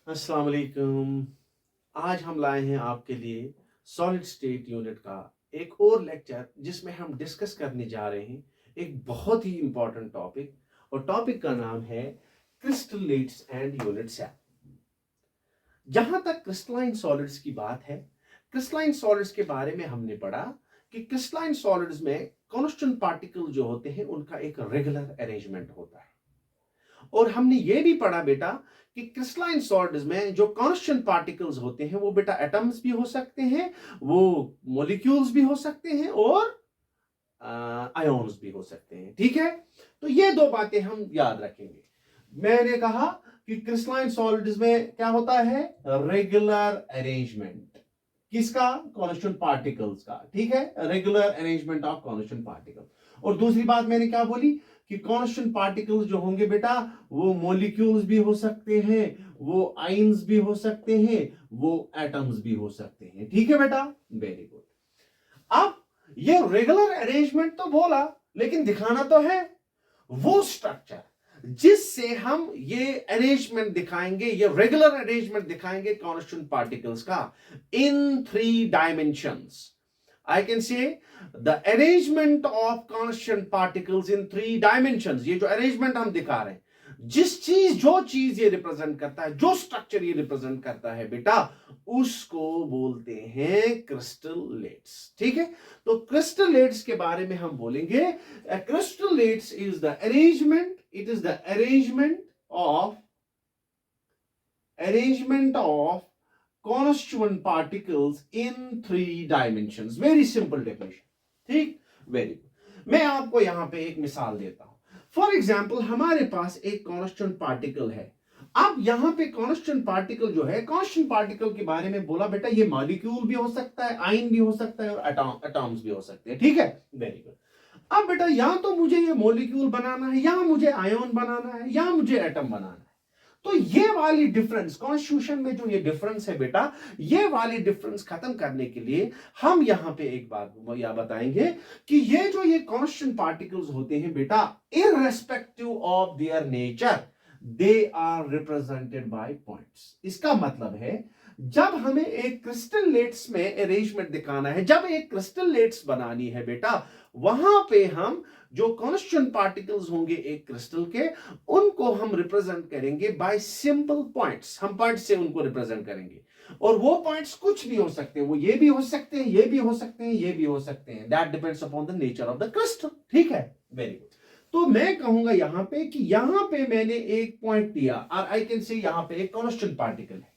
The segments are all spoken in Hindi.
अस्सलाम वालेकुम। आज हम लाए हैं आपके लिए सॉलिड स्टेट यूनिट का एक और लेक्चर जिसमें हम डिस्कस करने जा रहे हैं एक बहुत ही इंपॉर्टेंट टॉपिक। और टॉपिक का नाम है क्रिस्टलेट्स एंड यूनिट सेल। जहां तक क्रिस्टलाइन सॉलिड्स की बात है, क्रिस्टलाइन सॉलिड्स के बारे में हमने पढ़ा कि क्रिस्टलाइन सॉलिड्स में कॉन्स्टेंट पार्टिकल जो होते हैं उनका एक रेगुलर अरेंजमेंट होता है। और हमने ये भी पढ़ा बेटा कि क्रिस्टलाइन सॉलिड्स में जो कांस्टेंट पार्टिकल्स होते हैं वो बेटा एटम्स भी हो सकते हैं, वो मॉलिक्यूल्स भी हो सकते हैं और आयोन्स भी हो सकते हैं। ठीक है, तो ये दो बातें हम याद रखेंगे। मैंने कहा कि क्रिस्टलाइन सॉलिड्स में क्या होता है, रेगुलर अरेंजमेंट किसका, कांस्टेंट पार्टिकल्स का। ठीक है, regular arrangement of constant particle. और दूसरी बात मैंने क्या बोली कि कांस्टेंट पार्टिकल्स जो होंगे बेटा वो मॉलिक्यूल्स भी हो सकते हैं, वो आयंस भी हो सकते हैं, वो एटम्स भी हो सकते हैं। ठीक है बेटा, वेरी गुड। अब ये रेगुलर अरेंजमेंट तो बोला, लेकिन दिखाना तो है वो स्ट्रक्चर जिससे हम ये अरेंजमेंट दिखाएंगे, ये रेगुलर अरेंजमेंट दिखाएंगे कांस्टेंट पार्टिकल्स का इन 3 dimensions. I can say the arrangement of constant particles in 3 dimensions। ये जो अरेंजमेंट हम दिखा रहे हैं, जो चीज ये रिप्रेजेंट करता है, जो स्ट्रक्चर ये रिप्रेजेंट करता है बेटा, उसको बोलते हैं क्रिस्टलेट्स। ठीक है, तो क्रिस्टलेट्स के बारे में हम बोलेंगे। Crystal lattice is the arrangement, it is the arrangement of constituent particles in 3 dimensions। Very simple definition. ठीक, वेरी गुड। मैं आपको यहां पे एक मिसाल देता हूं। फॉर एग्जाम्पल, हमारे पास एक कांस्टेंट पार्टिकल है। अब यहां पे कांस्टेंट पार्टिकल जो है, कांस्टेंट पार्टिकल के बारे में बोला बेटा ये मॉलिक्यूल भी हो सकता है, आयन भी हो सकता है और एटॉम्स भी हो सकते हैं। ठीक है, वेरी गुड। अब बेटा या तो मुझे ये मॉलिक्यूल बनाना है, या मुझे आयन बनाना है, या मुझे एटम बनाना है। तो ये वाली डिफरेंस कॉन्स्टिट्यूशन में जो ये डिफरेंस है बेटा, ये वाली डिफरेंस खत्म करने के लिए हम यहां पे एक बात या बताएंगे कि ये कांस्टेंट पार्टिकल्स होते हैं बेटा, irrespective of their nature they are represented by points. इसका मतलब है जब हमें एक क्रिस्टलेट्स में अरेंजमेंट दिखाना है, जब एक क्रिस्टलेट्स बनानी है बेटा, वहां पे हम जो कांस्टेंट पार्टिकल्स होंगे एक क्रिस्टल के, उनको हम रिप्रेजेंट करेंगे बाय सिंपल पॉइंट्स। हम पॉइंट्स से उनको रिप्रेजेंट करेंगे। और वो पॉइंट्स कुछ भी हो सकते हैं, वो ये भी हो सकते हैं, ये भी हो सकते हैं, ये भी हो सकते हैं। That depends upon the nature of the crystal. ठीक है, वेरी गुड। तो मैं कहूंगा यहां पे कि यहां पे मैंने एक पॉइंट दिया और आई कैन से यहां पे एक कांस्टेंट पार्टिकल है।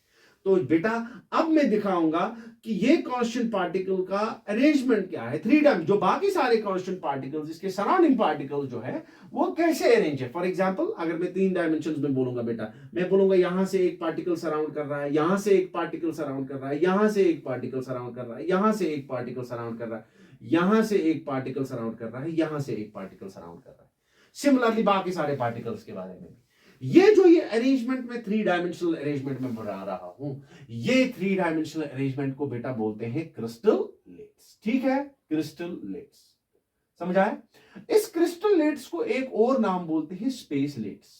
तो बेटा अब मैं दिखाऊंगा कि ये कांस्टेंट पार्टिकल का अरेंजमेंट क्या है, 3 डायमेंशन, जो बाकी सारे कांस्टेंट पार्टिकल्स, इसके सराउंडिंग पार्टिकल जो है वो कैसे अरेंज है। फॉर एग्जांपल, अगर मैं 3 डायमेंशन में बोलूंगा बेटा, मैं बोलूंगा यहां से एक पार्टिकल सराउंड कर रहा है, यहां से एक पार्टिकल सराउंड कर रहा है, यहां से एक पार्टिकल सराउंड कर रहा है, यहां से एक पार्टिकल सराउंड कर रहा है, यहां से एक पार्टिकल सराउंड कर रहा है, यहां से एक पार्टिकल सराउंड कर रहा है। सिमिलरली बाकी सारे पार्टिकल्स के बारे में ये अरेंजमेंट में 3 डायमेंशनल अरेंजमेंट में बना रहा हूं, ये 3 डायमेंशनल अरेंजमेंट को बेटा बोलते हैं क्रिस्टलेट्स। ठीक है, क्रिस्टलेट्स, समझ आया। इस क्रिस्टलेट्स को एक और नाम बोलते हैं स्पेसलेट्स।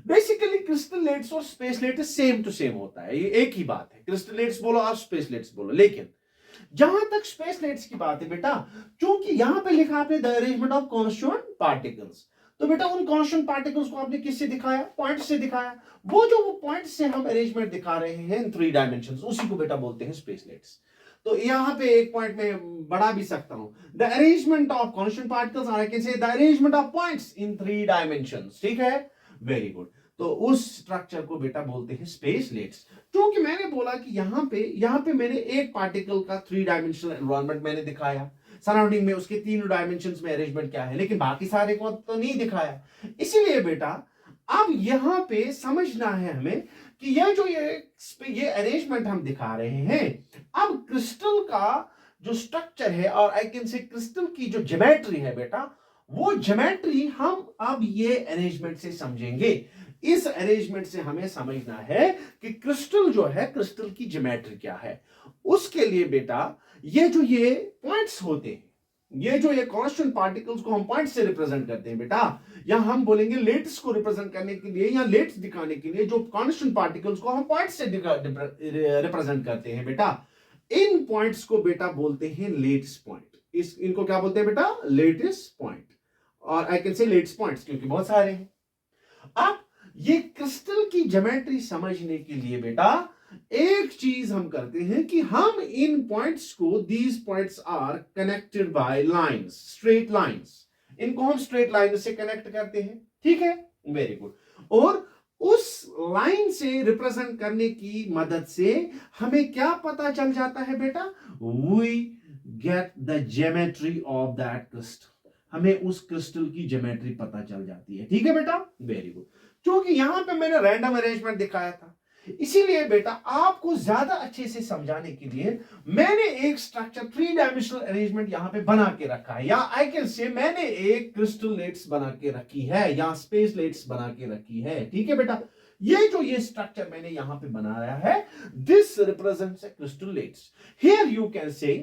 बेसिकली क्रिस्टलेट्स और स्पेसलेट्स सेम टू सेम होता है, ये एक ही बात है। क्रिस्टलेट्स बोलो आप स्पेसलेट्स बोलो, लेकिन जहां तक स्पेसलेट्स की बात है बेटा, क्योंकि यहां पे लिखा आपने द अरेंजमेंट ऑफ कांस्टिट्यूएंट पार्टिकल्स, तो बेटा उन कांस्टेंट पार्टिकल्स को आपने किससे दिखाया, पॉइंट से दिखाया। वो पॉइंट से हम अरेंजमेंट दिखा रहे हैं इन 3 डायमेंशंस, उसी को बेटा बोलते हैं स्पेसलेट्स। तो यहां पे एक पॉइंट में बढ़ा भी सकता हूं, the arrangement of constant particles, और I can say the arrangement of points in 3 dimensions. ठीक है, वेरी गुड। तो उस स्ट्रक्चर को बेटा बोलते हैं स्पेसलेट्स। क्योंकि मैंने बोला कि यहां पे मैंने एक पार्टिकल का 3 डायमेंशनल एनवायरनमेंट मैंने दिखाया, सराउंडिंग में उसके 3 डायमेंशंस में अरेंजमेंट क्या है, लेकिन बाकी सारे को तो नहीं दिखाया। इसीलिए बेटा अब यहां पे समझना है हमें कि ये अरेंजमेंट हम दिखा रहे हैं। अब क्रिस्टल का जो स्ट्रक्चर है, और आई कैन से क्रिस्टल की जो ज्योमेट्री है बेटा, वो ज्योमेट्री हम अब ये अरेंजमेंट से समझेंगे। इस अरेंजमेंट से हमें समझना है कि क्रिस्टल जो है, क्रिस्टल की ज्योमेट्री क्या है। उसके लिए बेटा ये पॉइंट्स होते हैं, ये जो ये कांस्टेंट पार्टिकल्स को हम पॉइंट से रिप्रेजेंट करते हैं बेटा, या हम बोलेंगे लेट्स को रिप्रेजेंट करने के लिए या लेट्स दिखाने के लिए जो कांस्टेंट पार्टिकल्स को हम पॉइंट से रिप्रेजेंट करते हैं बेटा, इन पॉइंट्स को बेटा बोलते हैं लेट्स पॉइंट। इनको क्या बोलते हैं बेटा? लेटेस्ट पॉइंट, और आई कैन से लेट्स पॉइंट्स क्योंकि बहुत सारे हैं। अब ये क्रिस्टल की ज्योमेट्री समझने के लिए बेटा एक चीज हम करते हैं कि हम इन पॉइंट्स को, these points are connected by lines, straight lines, इनको हम स्ट्रेट लाइन से कनेक्ट करते हैं, ठीक है, वेरी गुड। और उस लाइन से रिप्रेजेंट करने की मदद से हमें क्या पता चल जाता है बेटा? We get the geometry of that crystal, हमें उस क्रिस्टल की ज्योमेट्री पता चल जाती है, ठीक है बेटा, वेरी गुड। क्योंकि यहां पे मैंने रैंडम अरेंजमेंट दिखाया था, इसीलिए बेटा आपको ज्यादा अच्छे से समझाने के लिए मैंने एक स्ट्रक्चर 3 डायमेंशनल अरेंजमेंट यहां पे बना के रखा है, या आई कैन से मैंने एक क्रिस्टल लेट्स बना के रखी है या स्पेस लेट्स बना के रखी है, ठीक है बेटा। ये जो ये स्ट्रक्चर मैंने यहां पे बनाया है, this represents a crystal let's. Here you can say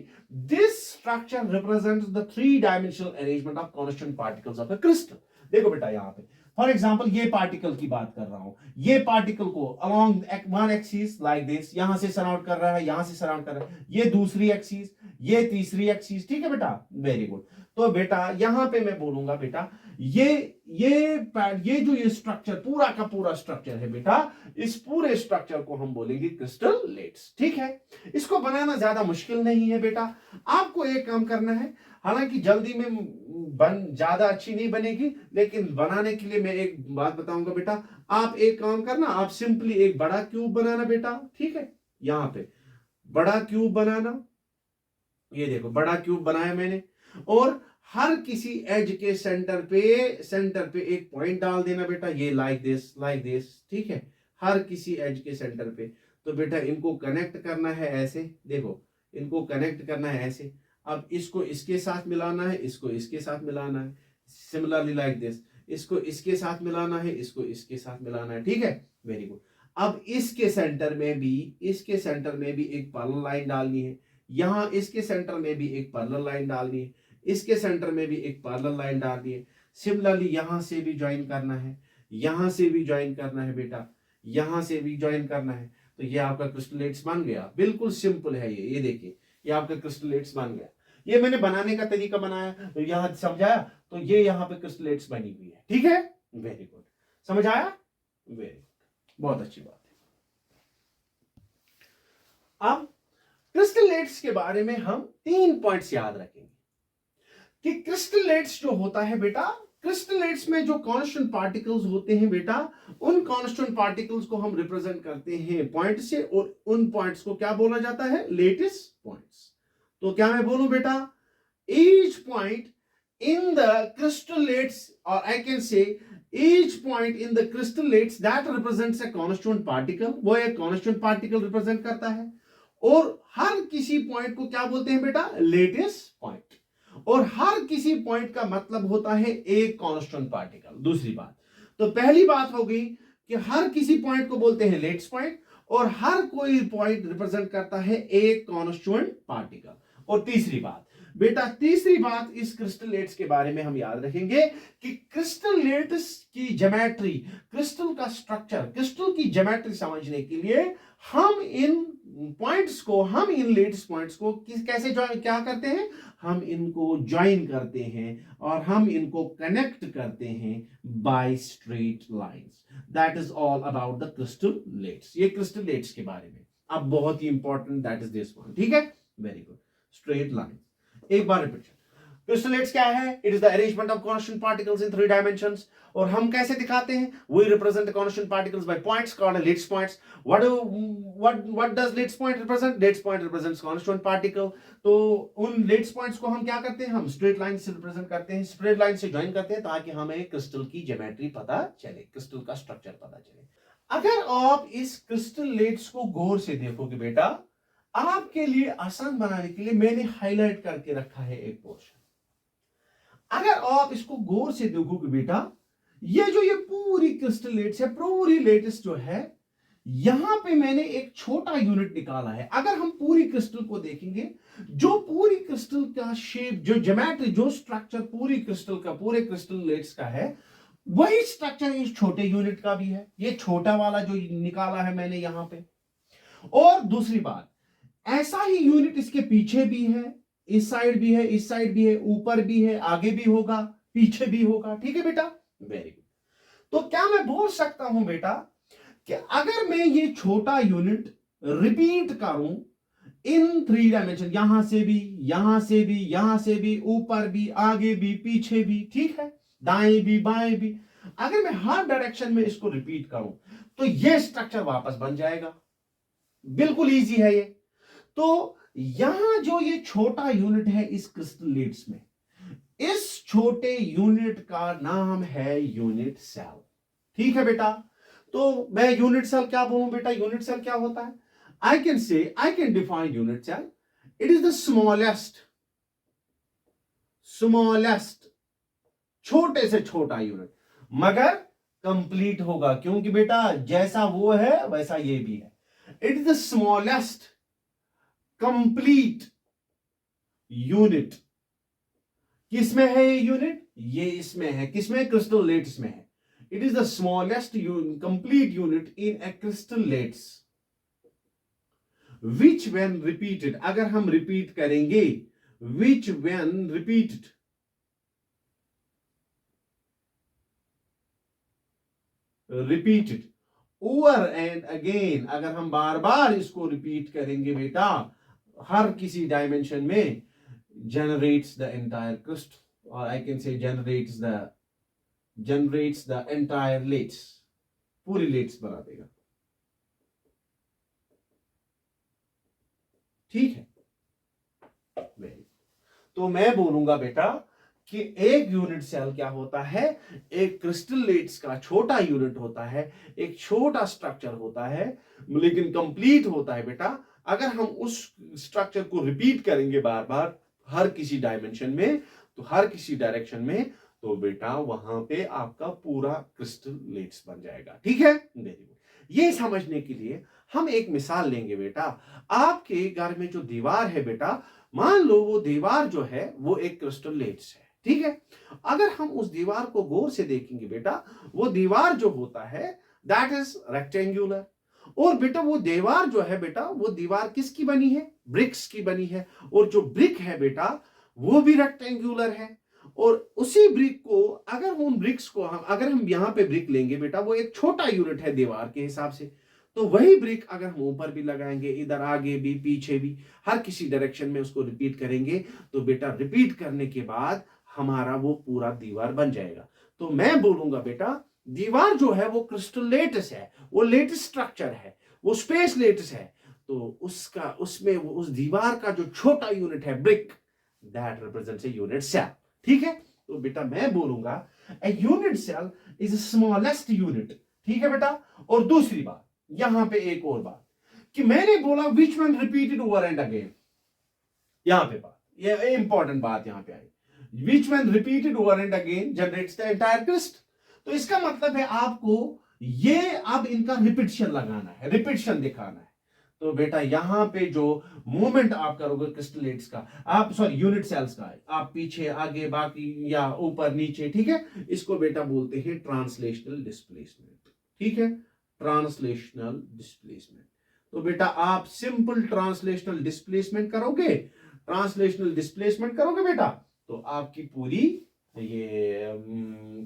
this structure represents the 3 dimensional arrangement of constant particles of a crystal. देखो बेटा यहां पे फॉर एग्जाम्पल ये पार्टिकल की बात कर रहा हूं, ये पार्टिकल को along one axis like this यहां से सराउंड कर रहा है, यहां से सराउंड कर रहा है, ये दूसरी एक्सिस, ये तीसरी एक्सिस, ठीक है बेटा, वेरी गुड। तो बेटा यहां पे मैं बोलूंगा बेटा ये जो ये स्ट्रक्चर पूरा का पूरा स्ट्रक्चर है बेटा, इस पूरे स्ट्रक्चर को हम बोलेंगे क्रिस्टल लेट्स, ठीक है। इसको बनाना ज्यादा मुश्किल नहीं है बेटा, आपको एक काम करना है, हालांकि जल्दी में ज्यादा अच्छी नहीं बनेगी, लेकिन बनाने के लिए मैं एक बात बताऊंगा बेटा, आप एक काम करना, आप सिंपली एक बड़ा क्यूब बनाना बेटा, ठीक है, यहां पे बड़ा क्यूब बनाना, ये देखो बड़ा क्यूब बनाया मैंने, और हर किसी एज के सेंटर पे एक पॉइंट डाल देना बेटा, ये लाइक दिस, ठीक है, हर किसी एज के सेंटर पे। तो बेटा इनको कनेक्ट करना है ऐसे, देखो इनको कनेक्ट करना है ऐसे, अब इसको इसके साथ मिलाना है, इसको इसके साथ मिलाना है, सिमिलरली लाइक दिस, इसको इसके साथ मिलाना है, इसको इसके साथ मिलाना है, ठीक है, वेरी गुड। अब इसके सेंटर में भी एक पैरेलल लाइन डालनी है, यहां इसके सेंटर में भी एक पैरेलल लाइन डालनी है, इसके सेंटर में भी एक पैरेलल लाइन डालनी है, सिमिलरली यहां से भी ज्वाइन करना है, यहां से भी ज्वाइन करना है बेटा, यहां से भी ज्वाइन करना है। तो ये आपका क्रिस्टलेट्स बन गया, बिल्कुल सिंपल है ये देखिए, ये आपका क्रिस्टलेट्स बन गया। ये मैंने बनाने का तरीका बनाया, तो यहां समझाया, तो ये यहां पे क्रिस्टलेट्स बनी हुई है, ठीक है, वेरी गुड, समझ आया, वेरी गुड, बहुत अच्छी बात है। अब क्रिस्टलेट्स के बारे में हम 3 पॉइंट्स याद रखेंगे कि क्रिस्टलेट्स जो होता है बेटा, क्रिस्टलेट्स में जो कांस्टेंट पार्टिकल्स होते हैं बेटा, उन कांस्टेंट पार्टिकल्स को हम रिप्रेजेंट करते हैं पॉइंट से, और उन पॉइंट्स को क्या बोला जाता है? Lattice points. तो क्या मैं बोलूं बेटा, each point in the crystal lattice, और I can say each point in the crystal lattice that represents a constituent particle, वो एक कांस्टेंट पार्टिकल रिप्रेजेंट करता है, और हर किसी पॉइंट को क्या बोलते हैं बेटा? Latest point. और हर किसी पॉइंट का मतलब होता है एक कांस्टेंट पार्टिकल। दूसरी बात, तो पहली बात हो गई कि हर किसी पॉइंट को बोलते हैं लेटेस्ट पॉइंट, और हर कोई पॉइंट रिप्रेजेंट करता है एक कांस्टेंट पार्टिकल। और तीसरी बात बेटा, तीसरी बात इस क्रिस्टलेट्स के बारे में हम याद रखेंगे कि क्रिस्टलेट्स की ज्योमेट्री, क्रिस्टल का स्ट्रक्चर, क्रिस्टल की ज्योमेट्री समझने के लिए हम इन पॉइंट्स को, हम इन लेटेस्ट पॉइंट्स को कैसे क्या करते हैं, हम इनको ज्वाइन करते हैं और हम इनको कनेक्ट करते हैं by straight lines. That is all about the crystal lattice. ये क्रिस्टलेट्स के बारे में अब बहुत ही important, that is this one, ठीक है, वेरी गुड, स्ट्रेट लाइन। एक बार रिपीट, क्रिस्टलेट्स क्या है? It is the arrangement of constant particles in 3 dimensions. और हम कैसे दिखाते हैं? We represent constant particles by points called lattice points. what does latest point represent? Latest point represents constant particle। तो उन लेटेस्ट पॉइंट्स को हम क्या करते हैं? हम स्ट्रेट लाइन से रिप्रेजेंट करते हैं, स्ट्रेट लाइन से ज्वाइन करते हैं, ताकि हमें क्रिस्टल की ज्योमेट्री पता चले, क्रिस्टल का स्ट्रक्चर पता चले। अगर आप इस क्रिस्टलेट्स को गौर से देखोगे बेटा, आपके लिए आसान बनाने के लिए मैंने हाईलाइट करके रखा है एक पोर्शन। अगर आप इसको गौर से देखोगे बेटा, ये जो ये पूरी क्रिस्टलेट्स है, पूरी लेटेस्ट जो है, यहां पे मैंने एक छोटा यूनिट निकाला है। अगर हम पूरी क्रिस्टल को देखेंगे, जो पूरी क्रिस्टल का शेप, जो ज्योमेट्री, जो स्ट्रक्चर पूरी क्रिस्टल का, पूरे क्रिस्टलेट्स का है, वही स्ट्रक्चर इस छोटे यूनिट का भी है। ये छोटा वाला जो निकाला है मैंने यहां पे। और दूसरी बात, ऐसा ही यूनिट इसके पीछे भी है, इस साइड भी है, इस साइड भी है, ऊपर भी है, आगे भी होगा, पीछे भी होगा। ठीक है बेटा, वेरी गुड। तो क्या मैं बोल सकता हूं बेटा कि अगर मैं ये छोटा यूनिट रिपीट करूं इन 3 डायमेंशन, यहां से भी, यहां से भी, यहां से भी, ऊपर भी, आगे भी, पीछे भी, ठीक है, दाएं भी, बाएं भी, अगर मैं हर डायरेक्शन में इसको रिपीट करूं तो ये स्ट्रक्चर वापस बन जाएगा। बिल्कुल इजी है ये। तो यहां जो ये छोटा यूनिट है इस क्रिस्टलेट्स में, इस छोटे यूनिट का नाम है यूनिट सेल। ठीक है बेटा। तो मैं यूनिट सेल क्या बोलूं बेटा, यूनिट सेल क्या होता है? I can say, I can define unit cell. It is the smallest, छोटे से छोटा यूनिट, मगर कंप्लीट होगा, क्योंकि बेटा जैसा वो है वैसा ये भी है। It is the smallest complete unit. किसमें है ये यूनिट? ये इसमें है। किसमें? क्रिस्टलेट्स में है। It is the smallest complete unit in a crystal lattice which when repeated, अगर हम रिपीट करेंगे, which when repeated, over and again, अगर हम बार बार इसको रिपीट करेंगे बेटा हर किसी डायमेंशन में, generates the entire crystal, or I can say generates the entire lates, पूरी लेट्स बना देगा। ठीक है, तो मैं बोलूंगा बेटा कि एक यूनिट सेल क्या होता है, एक क्रिस्टलेट्स का छोटा यूनिट होता है, एक छोटा स्ट्रक्चर होता है, लेकिन कंप्लीट होता है बेटा अगर हम उस स्ट्रक्चर को रिपीट करेंगे बार बार हर किसी डायमेंशन में, तो हर किसी डायरेक्शन में, तो बेटा वहां पे आपका पूरा क्रिस्टलेट्स बन जाएगा। ठीक है, वेरी गुड। ये समझने के लिए हम एक मिसाल लेंगे बेटा। आपके घर में जो दीवार है बेटा, मान लो वो दीवार जो है वो एक क्रिस्टलेट्स है। ठीक है, अगर हम उस दीवार को गौर से देखेंगे बेटा, वो दीवार जो होता है दैट इज रेक्टेंगुलर। और बेटा वो दीवार जो है बेटा, वो दीवार किसकी बनी है? ब्रिक्स की बनी है। और जो ब्रिक है बेटा वो भी रेक्टेंगुलर है। और उसी ब्रिक को, अगर उन ब्रिक्स को अगर हम यहां पे ब्रिक लेंगे बेटा, वो एक छोटा यूनिट है दीवार के हिसाब से, तो वही ब्रिक अगर हम ऊपर भी लगाएंगे, इधर आगे भी, पीछे भी, हर किसी डायरेक्शन में उसको रिपीट करेंगे, तो बेटा रिपीट करने के बाद हमारा वो पूरा दीवार बन जाएगा। तो मैं बोलूंगा बेटा दीवार जो है वो क्रिस्टलेट्स है, वो लेटेस्ट स्ट्रक्चर है, वो स्पेस लेटेस्ट है। तो उसका, उसमें वो उस दीवार का जो छोटा यूनिट है brick, that represents a unit cell. ठीक है, तो बेटा मैं बोलूंगा a unit cell is smallest unit. ठीक है बेटा। और दूसरी बात, यहां पे एक और बात कि मैंने बोला which one repeated over and again, यहां पे बात, ये इंपॉर्टेंट बात यहां पे आई, which one repeated over and again generates the entire crystal. तो इसका मतलब है आपको ये अब इनका रिपीटिशन लगाना है, रिपीटिशन दिखाना है। तो बेटा यहां पे जो मूवमेंट आप करोगे क्रिस्टलेट्स का, आप सॉरी यूनिट सेल्स का, आप पीछे आगे बाकी या ऊपर नीचे, ठीक है, इसको बेटा बोलते हैं ट्रांसलेशनल डिस्प्लेसमेंट। ठीक है, ट्रांसलेशनल डिस्प्लेसमेंट। तो बेटा आप सिंपल ट्रांसलेशनल डिस्प्लेसमेंट करोगे, ट्रांसलेशनल डिस्प्लेसमेंट करोगे बेटा, तो आपकी पूरी ये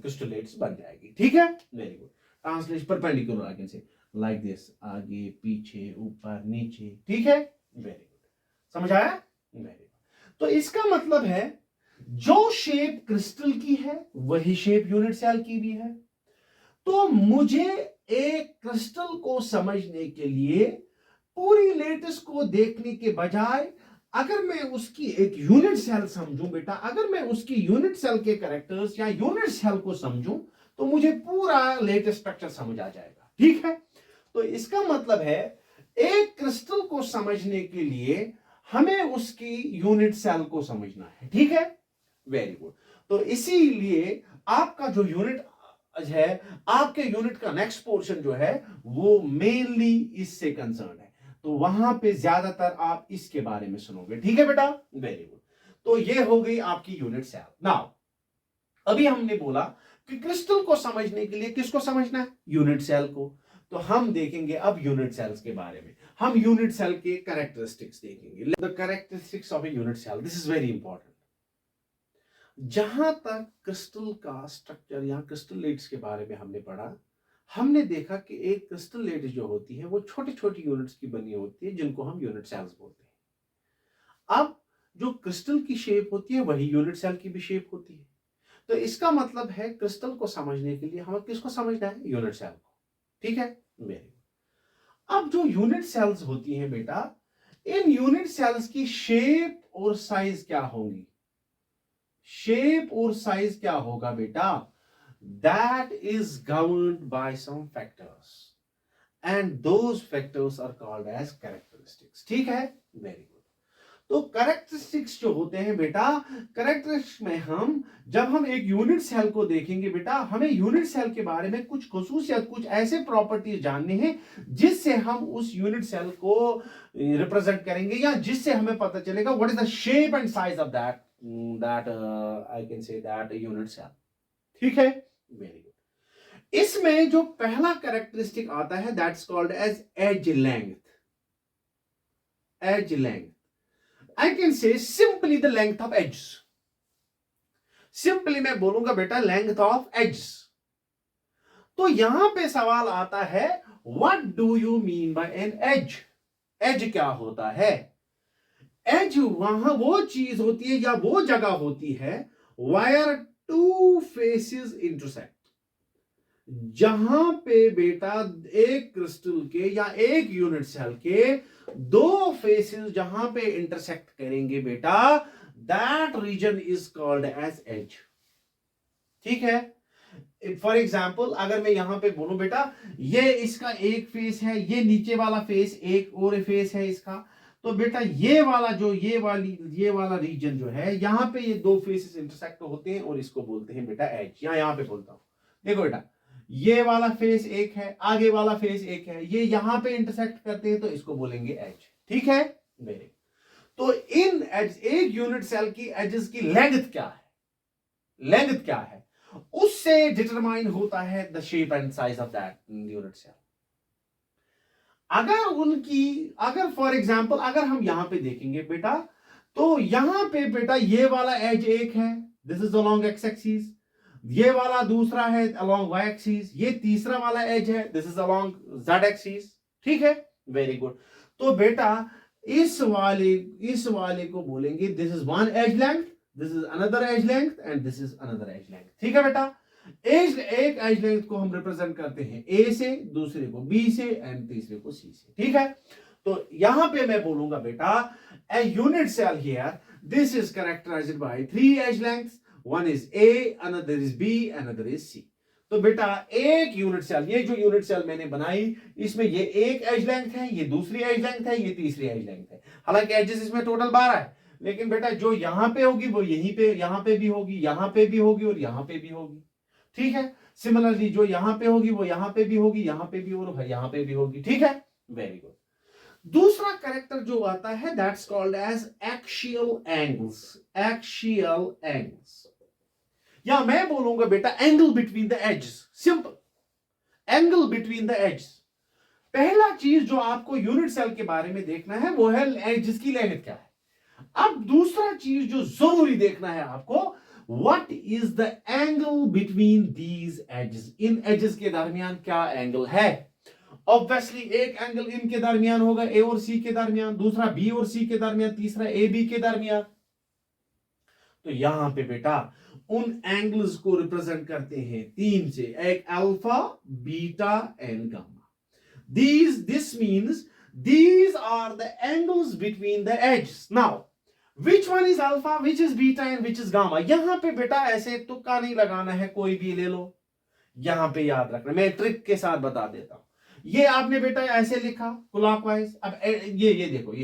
क्रिस्टलेट्स बन जाएगी। ठीक है, very good. Translation perpendicular I can से लाइक दिस, आगे पीछे ऊपर नीचे। ठीक है, वेरी गुड। समझ आया? Very good. तो इसका मतलब है जो शेप क्रिस्टल की है वही शेप यूनिट सेल की भी है। तो मुझे एक क्रिस्टल को समझने के लिए पूरी लेटिस को देखने के बजाय अगर मैं उसकी एक यूनिट सेल समझूं बेटा, अगर मैं उसकी यूनिट सेल के कैरेक्टर्स या यूनिट सेल को समझूं, तो मुझे पूरा लेटेस्ट स्ट्रक्चर समझ आ जाएगा। ठीक है, तो इसका मतलब है एक क्रिस्टल को समझने के लिए हमें उसकी यूनिट सेल को समझना है। ठीक है, वेरी गुड। तो इसीलिए आपका जो यूनिट है, आपके यूनिट का नेक्स्ट पोर्शन जो है वो मेनली इससे कंसर्न है, तो वहां पे ज्यादातर आप इसके बारे में सुनोगे। ठीक है बेटा, वेरी गुड। तो ये हो गई आपकी यूनिट सेल। नाउ अभी हमने बोला कि क्रिस्टल को समझने के लिए किसको समझना है, यूनिट सेल को। तो हम देखेंगे अब यूनिट सेल्स के बारे में, हम यूनिट सेल के कैरेक्टरिस्टिक्स देखेंगे। The characteristics of a unit cell, this is very important. जहां तक क्रिस्टल का स्ट्रक्चर या क्रिस्टलेट्स के बारे में हमने पढ़ा, हमने देखा कि एक क्रिस्टलेट जो होती है वो छोटी छोटी यूनिट्स की बनी होती है जिनको हम यूनिट सेल्स बोलते हैं। अब जो क्रिस्टल की शेप होती है वही यूनिट सेल की भी शेप होती है। तो इसका मतलब है क्रिस्टल को समझने के लिए हमें किसको समझना है, यूनिट सेल को। ठीक है, वेरी गुड। अब जो यूनिट सेल्स होती हैं बेटा, इन यूनिट सेल्स की शेप और साइज क्या होंगी, शेप और साइज क्या होगा बेटा, that is governed by some factors and those factors are called as characteristics. ठीक है, वेरी गुड। तो कैरेक्टरिस्टिक्स जो होते हैं बेटा, कैरेक्टरिस्टिक्स में हम जब हम एक यूनिट सेल को देखेंगे बेटा, हमें यूनिट सेल के बारे में कुछ खसूसियत, कुछ ऐसे प्रॉपर्टीज जानने हैं जिससे हम उस यूनिट सेल को रिप्रेजेंट करेंगे, या जिससे हमें पता चलेगा what is the shape and size of that I can say that unit cell. ठीक है, वेरी गुड। इसमें जो पहला कैरेक्टरिस्टिक आता है that's called as edge length. Edge length, I can say simply the length of edges. Simply मैं बोलूंगा बेटा length of edges। तो यहां पे सवाल आता है what do you mean by an edge? Edge क्या होता है? Edge वहां वो चीज होती है या वो जगह होती है where two faces intersect। जहां पे बेटा एक क्रिस्टल के या एक यूनिट सेल के दो फेसेस जहां पे इंटरसेक्ट करेंगे बेटा, that region is called as edge. ठीक है, फॉर एग्जाम्पल अगर मैं यहां पे बोलूं बेटा ये इसका एक फेस है, ये नीचे वाला फेस एक और फेस है इसका, तो बेटा ये वाला जो ये वाला रीजन जो है यहां पे ये दो फेसेस इंटरसेक्ट होते हैं और इसको बोलते हैं बेटा एज। यहां पे बोलता हूं, देखो बेटा ये वाला फेस एक है, आगे वाला फेस एक है, ये यहां पे इंटरसेक्ट करते हैं तो इसको बोलेंगे एज। ठीक है, वेरी। तो इन एज, एक यूनिट सेल की एजेस की लेंथ क्या है, लेंथ क्या है, उससे डिटरमाइन होता है the shape and size of that unit cell. अगर फॉर एग्जांपल अगर हम यहां पे देखेंगे बेटा, तो यहां पे बेटा ये वाला एज एक है, this is along x axis, ये वाला दूसरा है अलोंग वाई एक्सिस, ये तीसरा वाला एज है, this is along Z axis. ठीक है, वेरी गुड। तो बेटा इस वाले को बोलेंगे this is one edge length, this is another edge length and this is another edge length. ठीक है बेटा, एक एज लेंथ को हम रिप्रेजेंट करते हैं ए से, दूसरे को बी से एंड तीसरे को सी से। ठीक है, तो यहां पे मैं बोलूंगा बेटा a unit cell here, this is characterized by three edge lengths, one is A, another is B, another is C। तो बेटा एक यूनिट सेल, ये जो यूनिट सेल मैंने बनाई इसमें ये एक एज लेंथ है, ये दूसरी एज लेंथ है, ये तीसरी एज लेंथ है। हालांकि एजेस इसमें टोटल 12 है, लेकिन बेटा जो यहां पे होगी वो यहां पे भी होगी, यहां पे भी होगी और यहां पे भी होगी। ठीक है, सिमिलरली जो यहां पे होगी वो यहां पे भी होगी, यहां पे भी और यहां पे भी होगी। ठीक है, वेरी गुड। दूसरा कैरेक्टर जो आता है that's called as axial angles. Axial angles, या मैं बोलूंगा बेटा angle between the edges. Simple, angle between the edges. पहला चीज जो आपको यूनिट सेल के बारे में देखना है वो है एजेस की लेंथ क्या है। अब दूसरा चीज जो जरूरी देखना है आपको, what is the angle between these edges. इन एजेस के दरमियान क्या एंगल है। ऑब्वियसली एक एंगल इनके दरमियान होगा, ए और सी के दरमियान, दूसरा बी और सी के दरमियान, तीसरा ए बी के दरमियान। तो यहां पे बेटा उन एंगल्स को रिप्रेजेंट करते हैं तीन से, एक alpha, beta and gamma. This means these are the angles between the edges. Now which one is alpha, which is beta and which is gamma? यहां पे बेटा ऐसे तुक्का नहीं लगाना है, कोई भी ले लो, यहां पे याद रखना, मैं ट्रिक के साथ बता देता हूं। ये आपने बेटा ऐसे लिखा क्लॉकवाइज, अब ये देखो,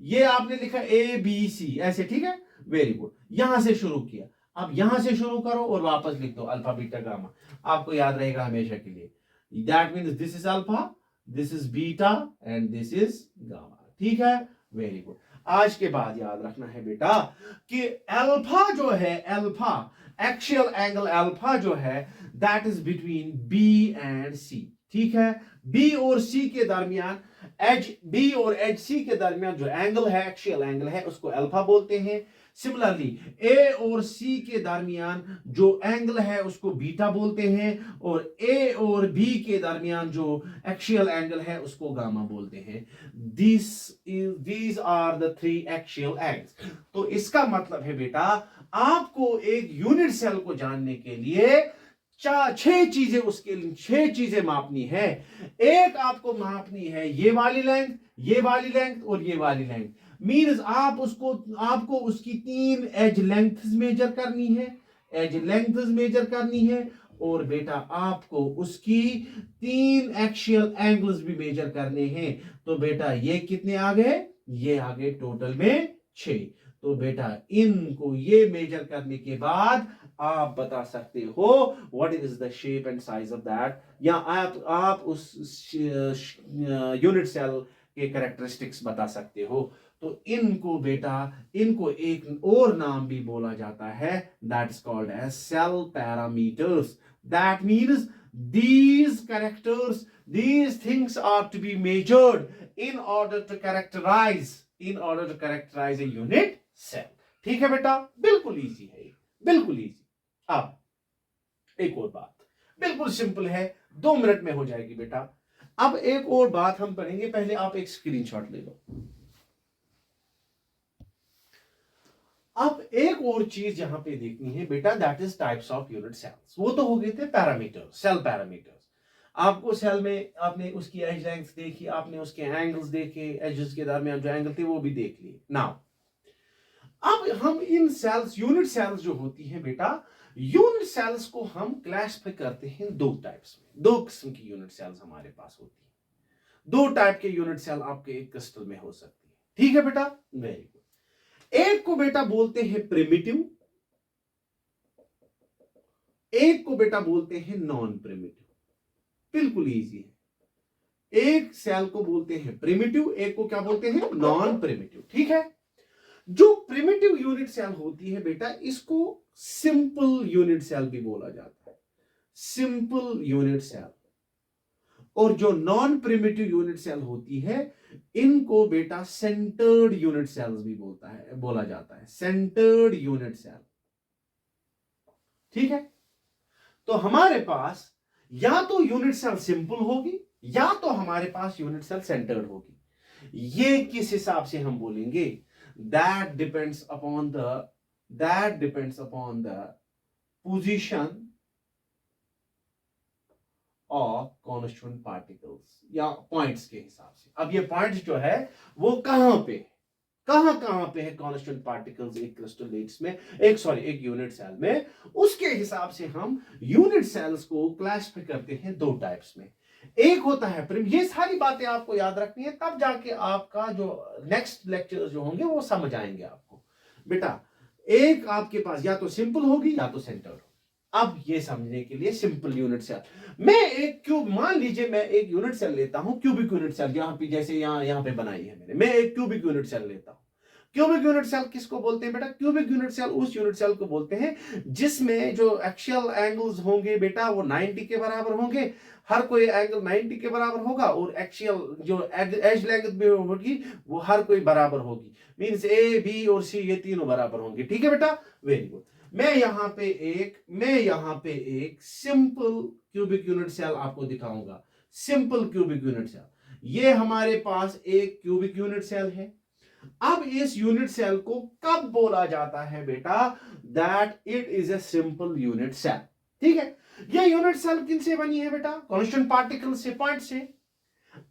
ये आपने लिखा ए बी सी ऐसे। ठीक है, वेरी गुड। यहां से शुरू किया, अब यहां से शुरू करो और वापस लिख दो अल्फा बीटा गामा, आपको याद रहेगा हमेशा के लिए। That means this is alpha, this is beta and this is gamma. ठीक है, वेरी गुड। आज के बाद याद रखना है बेटा कि अल्फा जो है, अल्फा एक्सियल एंगल अल्फा जो है that is between B and C. ठीक है, बी और सी के दरमियान, एज बी और एज सी के दरमियान जो एंगल है, एक्सियल एंगल है, उसको अल्फा बोलते हैं। सिमिलरली ए और सी के दरमियान जो एंगल है उसको बीटा बोलते हैं, और ए और बी के दरमियान जो एक्सियल एंगल है उसको गामा बोलते हैं। These are the three axial angles. तो इसका मतलब है बेटा, आपको एक यूनिट सेल को जानने के लिए छह चीजें, उसके लिए छह चीजें मापनी है। एक आपको मापनी है ये वाली लेंथ, ये वाली लेंथ और ये वाली लेंथ। मीन्स आपको उसकी तीन एज लेंथ्स मेजर करनी है, एज लेंथ्स मेजर करनी है, और बेटा आपको उसकी तीन एक्सियल एंगल्स भी मेजर करने हैं। तो बेटा ये कितने आ गए? ये आ गए टोटल में 6। तो बेटा इनको ये मेजर करने के बाद आप बता सकते हो what is the shape and size of that, या आप उस यूनिट सेल के कैरेक्टरिस्टिक्स बता सकते हो। तो इनको बेटा, इनको एक और नाम भी बोला जाता है, that is called as cell parameters. That means these characters, these things are to be measured in order to characterize a unit cell। ठीक है बेटा, बिल्कुल इजी है, बिल्कुल इजी। अब एक और बात बिल्कुल सिंपल है, 2 मिनट में हो जाएगी बेटा। अब एक और बात हम पढ़ेंगे, पहले आप एक स्क्रीनशॉट ले लो। अब एक और चीज यहां पे देखनी है बेटा, that is types of unit cells. वो तो हो गए थे पैरामीटर, सेल पैरामीटर्स। आपको सेल में आपने उसकी एज लेंथ देखी, आपने उसके एंगल्स देखे, एजेस के दरमियान जो एंगल थे वो भी देख लिए। नाउ अब हम इन सेल्स, यूनिट सेल्स जो होती हैं बेटा, यूनिट सेल्स को हम क्लासिफाई करते हैं 2 टाइप्स में। 2 किस्म की यूनिट सेल्स हमारे पास होती है। 2 टाइप के यूनिट सेल आपके एक क्रिस्टल में हो सकती है। ठीक है बेटा, वेरी गुड। एक को बेटा बोलते हैं प्रिमिटिव, एक को बेटा बोलते हैं नॉन प्रिमिटिव। बिल्कुल इजी है। एक सेल को बोलते हैं प्रिमिटिव, एक को क्या बोलते हैं? Non primitive. ठीक है, जो प्रिमिटिव यूनिट सेल होती है बेटा, इसको सिंपल यूनिट सेल भी बोला जाता है, सिंपल यूनिट सेल। और जो नॉन प्रिमिटिव यूनिट सेल होती है, इनको बेटा सेंटर्ड यूनिट सेल्स भी बोला जाता है, सेंटर्ड यूनिट सेल। ठीक है, तो हमारे पास या तो यूनिट सेल सिंपल होगी, या तो हमारे पास यूनिट सेल सेंटर्ड होगी। ये किस हिसाब से हम बोलेंगे? that depends upon the position of constituent particles, या पॉइंट्स के हिसाब से। अब ये पॉइंट्स जो है वो कहां पे है कॉन्स्टिट्यूएंट पार्टिकल्स एक क्रिस्टलेट्स में, एक यूनिट सेल में, उसके हिसाब से हम यूनिट सेल्स को क्लासिफाई करते हैं 2 टाइप्स में। एक होता है ये सारी बातें आपको याद रखनी है, तब जाके आपका जो नेक्स्ट लेक्चर जो होंगे वो समझ आएंगे आपको बेटा। एक आपके पास या तो सिंपल होगी या तो सेंटर्ड होगी। अब ये समझने के लिए सिंपल यूनिट सेल, मैं एक क्यूब, मान लीजिए मैं एक यूनिट सेल लेता हूं, क्यूबिक यूनिट सेल, यहां पे जैसे यहां पे बनाई है मैंने, मैं एक क्यूबिक यूनिट सेल लेता हूं। क्यूबिक यूनिट सेल किसको बोलते हैं बेटा? क्यूबिक यूनिट सेल उस यूनिट सेल को बोलते हैं जिसमें जो एक्सियल एंगल्स होंगे बेटा वो 90 के बराबर होंगे, हर कोई एंगल 90 के बराबर होगा, और एक्सियल जो एज लेंथ भी होगी वो हर कोई बराबर होगी। मींस ए, बी और सी ये तीनों बराबर होंगे। ठीक है बेटा, वेरी गुड। मैं यहां पे एक सिंपल क्यूबिक यूनिट सेल आपको दिखाऊंगा, सिंपल क्यूबिक यूनिट सेल। ये हमारे पास एक क्यूबिक यूनिट सेल है। अब इस यूनिट सेल को कब बोला जाता है बेटा? That it is a simple unit cell. ठीक है, ये यूनिट सेल किन से बनी है बेटा? कांस्टेंट पार्टिकल से, पॉइंट से।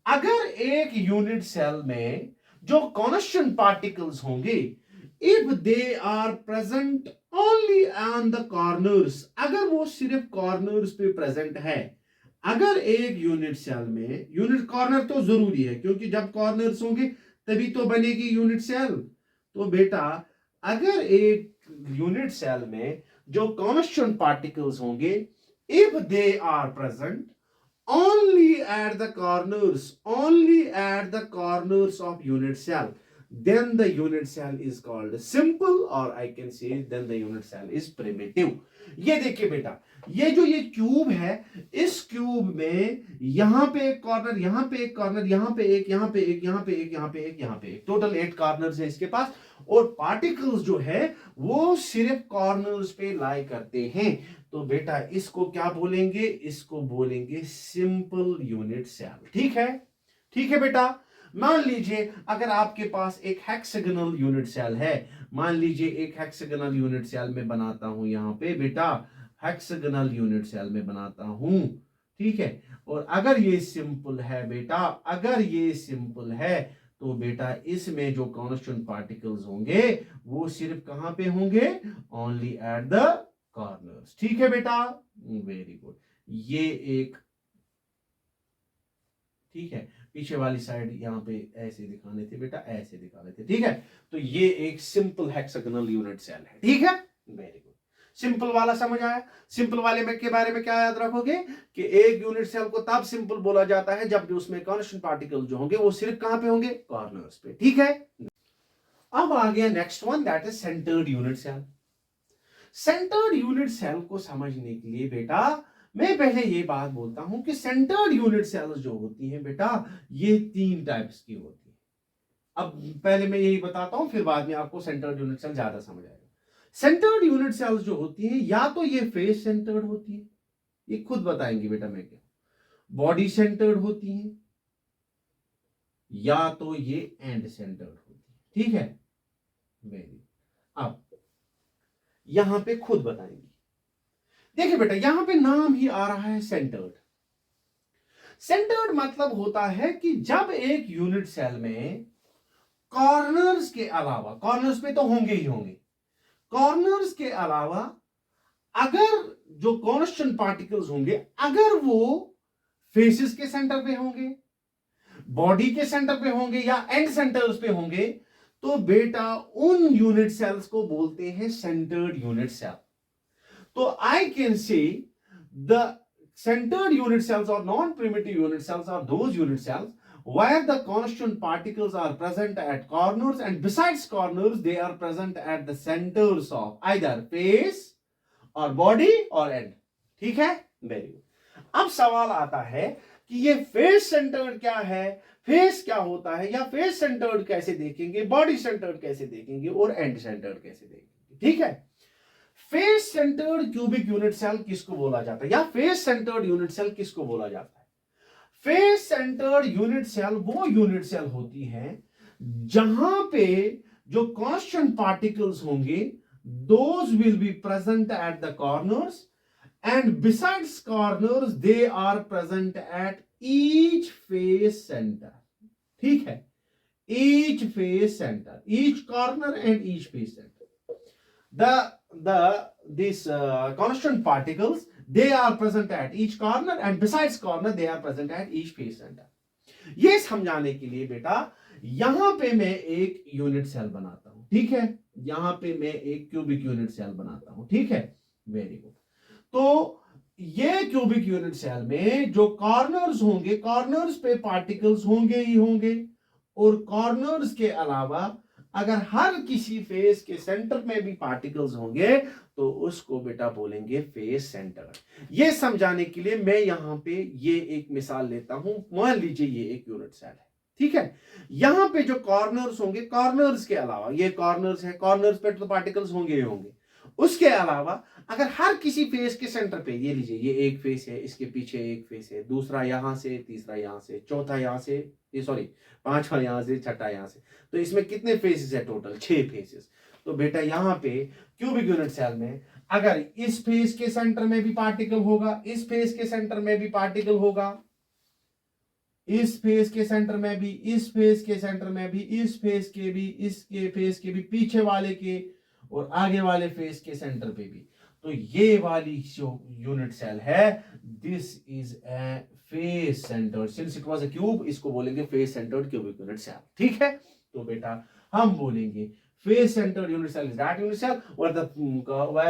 अगर एक यूनिट सेल में जो कांस्टेंट पार्टिकल्स होंगे, if they are present only on the corners, अगर वो सिर्फ कॉर्नर्स पे प्रेजेंट है, अगर एक यूनिट सेल में, यूनिट कॉर्नर तो जरूरी है क्योंकि जब कॉर्नर्स होंगे तभी तो बनेगी यूनिट सेल। तो बेटा अगर एक यूनिट सेल में जो कॉन्स्टिट्यूएंट पार्टिकल्स होंगे, if they are present only at the corners of unit cell, then the unit cell is called simple, or I can say then the unit cell is primitive. ये देखिए बेटा, ये जो ये क्यूब है, इस क्यूब में यहां पे एक कॉर्नर, यहां पे एक कॉर्नर, यहां पे एक, यहां पे एक, यहां पे एक, यहां पे एक, यहां पे एक, टोटल 8 कॉर्नर्स है इसके पास। और पार्टिकल्स जो है वो सिर्फ कॉर्नर्स पे लाई करते हैं। तो बेटा इसको क्या बोलेंगे? इसको बोलेंगे सिंपल यूनिट सेल। ठीक है, ठीक है बेटा। मान लीजिए अगर आपके पास एक हेक्सागोनल यूनिट सेल है, मान लीजिए एक हेक्सागोनल यूनिट सेल में बनाता हूं यहां पे बेटा, हेक्सागोनल यूनिट सेल में बनाता हूं, ठीक है। और अगर ये सिंपल है बेटा, अगर ये सिंपल है, तो बेटा इसमें जो कॉन्स्टिट्यूएंट पार्टिकल्स होंगे वो सिर्फ कहां पे होंगे? Only eight the corners. ठीक है बेटा, वेरी गुड। ये एक, ठीक है, पीछे वाली साइड यहां पे ऐसे दिखाने थे बेटा, ऐसे दिखाने थे, ठीक है। तो ये एक सिंपल हेक्सागोनल यूनिट सेल है, ठीक है, वेरी गुड। सिंपल वाला समझ आया? सिंपल वाले में के बारे में क्या याद रखोगे कि एक यूनिट सेल को तब सिंपल बोला जाता है जब उसमें कांस्टेंट पार्टिकल जो होंगे वो सिर्फ कहां पे होंगे? कॉर्नर्स पे, ठीक है। अब आ गया next one, that is centred unit cell. Centred unit cell को समझने के लिए बेटा मैं पहले ये बात बोलता हूं कि सेंटर्ड यूनिट सेल्स जो होती हैं बेटा, ये 3 टाइप्स की होती है। अब पहले मैं यही बताता हूं, फिर बाद में आपको सेंटर्ड यूनिट सेल ज्यादा समझ आएगा। सेंटर्ड यूनिट सेल्स जो होती हैं, या तो ये फेस सेंटर्ड होती है, ये खुद बताएंगे बेटा मैं क्या, बॉडी सेंटर्ड होती है, या तो ये एंड सेंटर्ड होती है, ठीक है, वेरी। अब यहां पे खुद बताएंगे। देखिए बेटा यहां पे नाम ही आ रहा है सेंटर्ड। सेंटर्ड मतलब होता है कि जब एक यूनिट सेल में कॉर्नर्स के अलावा, कॉर्नर्स पे तो होंगे ही होंगे, कॉर्नर्स के अलावा अगर जो कांस्टेंट पार्टिकल्स होंगे, अगर वो फेसेस के सेंटर पे होंगे, बॉडी के सेंटर पे होंगे, या एंड सेंटर्स पे होंगे, तो बेटा उन यूनिट सेल्स को बोलते हैं सेंटर्ड यूनिट सेल। तो I can say the centered unit cells or non-primitive unit cells are those unit cells where the constant particles are present at corners, and besides corners they are present at the centers of either face or body or end। ठीक है, वेरी गुड। अब सवाल आता है कि ये फेस सेंटर्ड क्या है, फेस क्या होता है, या फेस सेंटर्ड कैसे देखेंगे, बॉडी सेंटर्ड कैसे देखेंगे, और एंड सेंटर्ड कैसे देखेंगे। ठीक है, face centred cubic unit cell किसको बोला जाता है, या फेस सेंटर्ड यूनिट सेल किसको बोला जाता है? फेस सेंटर्ड यूनिट सेल वो यूनिट सेल होती है जहां पे जो कांस्टेंट पार्टिकल्स होंगे, those will be present at the corners, and besides corners they are present at each face centre. ठीक है, each face centre, each corner and each face centre. These constant particles, they are present at each corner, and besides corner they are present at each face center। ये समझाने के लिए बेटा यहां पे मैं एक यूनिट सेल बनाता हूं, ठीक है, यहां पे मैं एक क्यूबिक यूनिट सेल बनाता हूं, ठीक है, वेरी गुड। तो ये क्यूबिक यूनिट सेल में जो कॉर्नर्स होंगे, कॉर्नर्स पे पार्टिकल्स होंगे ही होंगे, और कॉर्नर्स के अलावा अगर हर किसी फेस के सेंटर में भी पार्टिकल्स होंगे तो उसको बेटा बोलेंगे फेस सेंटर। ये समझाने के लिए मैं यहां पे ये एक मिसाल लेता हूं। मान लीजिए ये एक यूनिट सेल है, ठीक है, यहां पे जो कॉर्नर्स होंगे, कॉर्नर्स के अलावा, ये कॉर्नर्स है, कॉर्नर्स पे तो पार्टिकल्स होंगे ही होंगे, उसके अलावा अगर हर किसी फेस के सेंटर पे, ये लीजिए ये एक फेस है, इसके पीछे एक फेस है, दूसरा यहां से, तीसरा यहां से, चौथा यहां से, ये सॉरी पांचवा यहां से, छठा यहां से, तो इसमें कितने फेसेस है टोटल? 6 फेसेस। तो बेटा यहां पे क्यूबिक यूनिट सेल में अगर इस फेस के सेंटर में भी पार्टिकल होगा, इस फेस के सेंटर में भी पार्टिकल होगा, इस फेस के सेंटर में भी, इस फेस के सेंटर में भी, इस फेस के भी, इसके फेस के भी, पीछे वाले के और आगे वाले फेस के सेंटर पे भी, तो ये वाली जो यूनिट सेल है, this is a face centred, since it was a cube, इसको बोलेंगे face centred cubic unit cell. ठीक है, तो बेटा हम बोलेंगे face centered unit cell is that unit cell where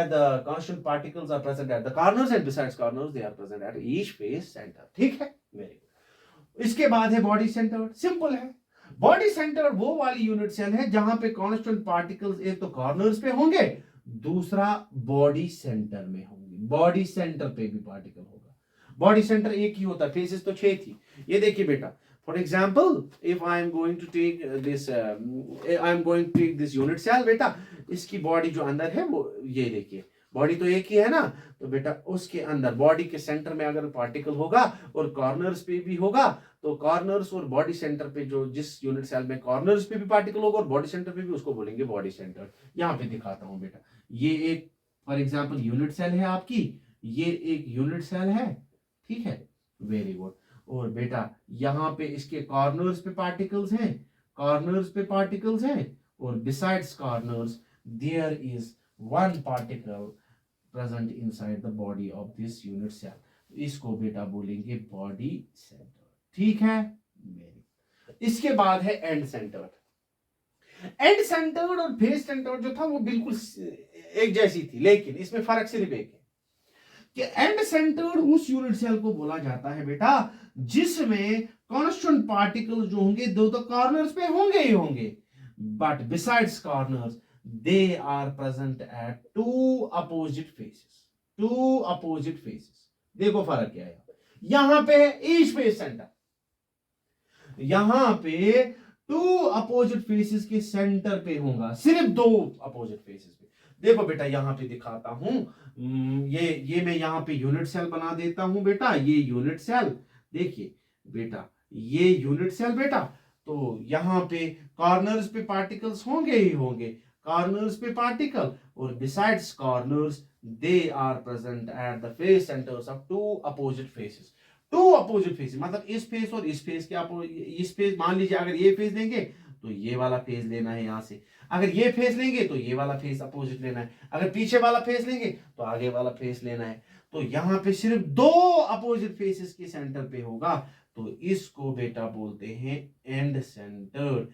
the constant particles are present at the corners and besides corners they are present at each face center. ठीक है, वेरी गुड। इसके बाद है बॉडी सेंटर्ड, सिंपल है। बॉडी सेंटर्ड वो वाली यूनिट सेल है जहां पे कांस्टेंट पार्टिकल्स एक तो कॉर्नर्स पे होंगे, दूसरा बॉडी सेंटर में होंगे। बॉडी सेंटर पे भी पार्टिकल होगा। बॉडी सेंटर एक ही होता है, फेसेस तो 6 थी। ये देखिए बेटा, for example if I am going to take this I am going to take this unit cell, बेटा इसकी बॉडी जो अंदर है वो ये देखिए, बॉडी तो एक ही है ना, तो बेटा उसके अंदर बॉडी के सेंटर में अगर पार्टिकल होगा और कॉर्नर्स पे भी होगा, तो कॉर्नर्स और बॉडी सेंटर पे जो जिस यूनिट सेल में कॉर्नर्स पे भी पार्टिकल होगा और बॉडी सेंटर पे भी, उसको बोलेंगे बॉडी सेंटर। यहाँ पे दिखाता हूं बेटा, ये एक फॉर एग्जाम्पल यूनिट सेल है आपकी, ये एक यूनिट सेल है, ठीक है, वेरी गुड। और बेटा यहाँ पे इसके कॉर्नर्स पे पार्टिकल्स हैं, कॉर्नर्स पे पार्टिकल्स हैं, और besides corners there is one particle present inside the body of this unit cell. इसको बेटा बोलेंगे बॉडी सेंटर, ठीक है। इसके बाद है एंड सेंटर्ड। एंड सेंटर्ड और फेस सेंटर्ड जो था वो बिल्कुल एक जैसी थी, लेकिन इसमें फर्क सिर्फ एक है कि एंड सेंटर्ड उस यूनिट सेल को बोला जाता है बेटा जिसमें कांस्टेंट पार्टिकल्स जो होंगे दो तो कॉर्नर्स पे होंगे ही होंगे, but besides corners they are present at two opposite faces, two opposite faces। देखो फर्क क्या है, यहां पे each face center, यहां पे टू अपोजिट फेसेस के सेंटर पे होगा, सिर्फ दो अपोजिट फेसेस पे। देखो बेटा यहां पे दिखाता हूं, ये मैं यहां पे यूनिट सेल बना देता हूं बेटा, ये यूनिट सेल देखिए बेटा, ये यूनिट सेल बेटा, तो यहां पे कॉर्नर्स पे पार्टिकल्स होंगे ही होंगे, corners पे particle और besides corners they are present at the face centers of two opposite faces। two opposite faces मतलब इस फेस और इस फेस के आप इस फेस, मान लीजिए अगर ये फेस लेंगे तो ये वाला फेस लेना है यहां से, अगर ये फेस लेंगे तो ये वाला फेस अपोजिट लेना है, अगर पीछे वाला फेस लेंगे तो आगे वाला फेस लेना है। तो यहां पे सिर्फ दो अपोजिट फेसेस के सेंटर पे होगा, तो इसको बेटा बोलते हैं and centred.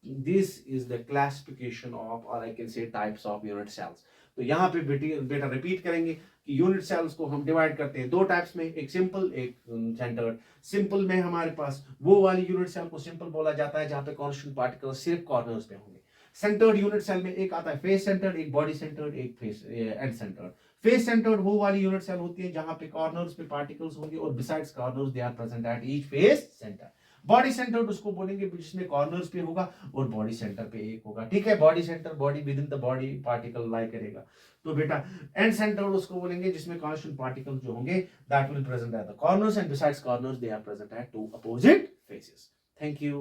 This is the classification of, or I can say types of unit cells। तो यहाँ पे बेटा रिपीट करेंगे कि यूनिट सेल्स को हम डिवाइड करते हैं दो टाइप्स में, एक सिंपल एक सेंटर्ड। सिंपल में हमारे पास वो वाली यूनिट सेल को सिंपल बोला जाता है जहां पे कांस्टेंट पार्टिकल सिर्फ कॉर्नर्स पे होंगे। सेंटर्ड यूनिट सेल में एक आता है फेस सेंटर्ड, एक बॉडी सेंटर्ड, एक face and centred. Face centred वो वाली यूनिट सेल होती है जहां पे कॉर्नर्स पे पार्टिकल्स होंगे और besides corners they are present at each face centre. Body centred उसको बोलेंगे जिसमें कॉर्नर्स पे होगा और बॉडी सेंटर पे एक होगा, ठीक है। Body centre body within the body particle lie करेगा। तो बेटा एंड सेंटर्ड उसको बोलेंगे जिसमें कांस्टेंट पार्टिकल जो होंगे that will present at the corners and besides corners they are present at two opposite faces. Thank you.